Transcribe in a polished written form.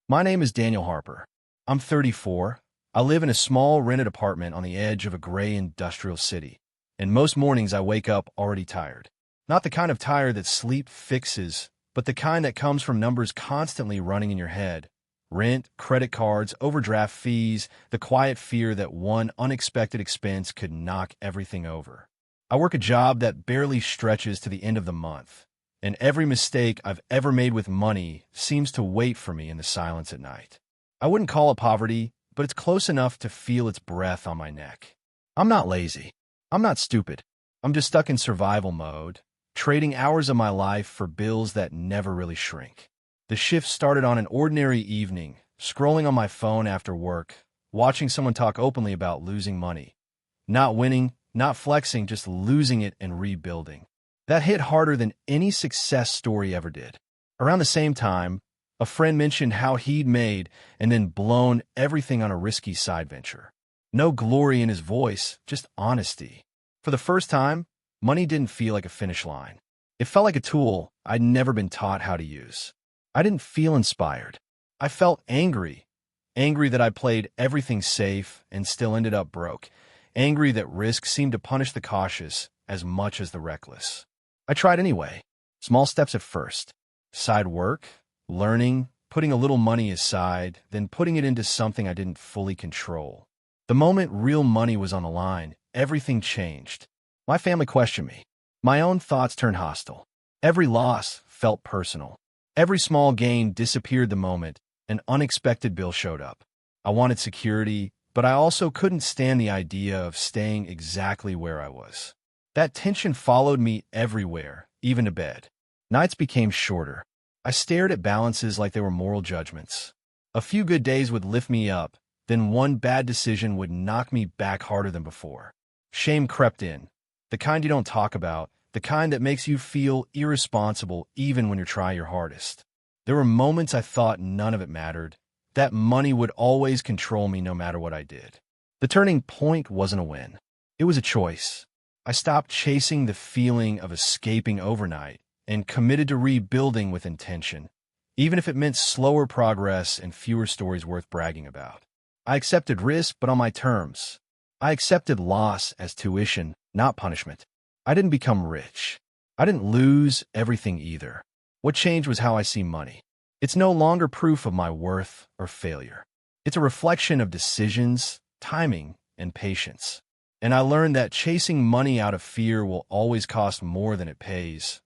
My name is Daniel Harper. I'm 34. I live in a small rented apartment on the edge of a gray industrial city, and most mornings I wake up already tired. Not the kind of tired that sleep fixes, but the kind that comes from numbers constantly running in your head. Rent, credit cards, overdraft fees, the quiet fear that one unexpected expense could knock everything over. I work a job that barely stretches to the end of the month, and every mistake I've ever made with money seems to wait for me in the silence at night. I wouldn't call it poverty, but it's close enough to feel its breath on my neck. I'm not lazy. I'm not stupid. I'm just stuck in survival mode, trading hours of my life for bills that never really shrink. The shift started on an ordinary evening, scrolling on my phone after work, watching someone talk openly about losing money. Not winning, not flexing, just losing it and rebuilding. That hit harder than any success story ever did. Around the same time, a friend mentioned how he'd made and then blown everything on a risky side venture. No glory in his voice, just honesty. For the first time, money didn't feel like a finish line. It felt like a tool I'd never been taught how to use. I didn't feel inspired. I felt angry. Angry that I played everything safe and still ended up broke. Angry that risk seemed to punish the cautious as much as the reckless. I tried anyway. Small steps at first. Side work, learning, putting a little money aside, then putting it into something I didn't fully control. The moment real money was on the line, everything changed. My family questioned me. My own thoughts turned hostile. Every loss felt personal. Every small gain disappeared the moment an unexpected bill showed up. I wanted security, but I also couldn't stand the idea of staying exactly where I was. That tension followed me everywhere, even to bed. Nights became shorter. I stared at balances like they were moral judgments. A few good days would lift me up, then one bad decision would knock me back harder than before. Shame crept in, the kind you don't talk about, the kind that makes you feel irresponsible even when you're trying your hardest. There were moments I thought none of it mattered, that money would always control me no matter what I did. The turning point wasn't a win. It was a choice. I stopped chasing the feeling of escaping overnight and committed to rebuilding with intention, even if it meant slower progress and fewer stories worth bragging about. I accepted risk, but on my terms. I accepted loss as tuition, not punishment. I didn't become rich. I didn't lose everything either. What changed was how I see money. It's no longer proof of my worth or failure. It's a reflection of decisions, timing, and patience. And I learned that chasing money out of fear will always cost more than it pays,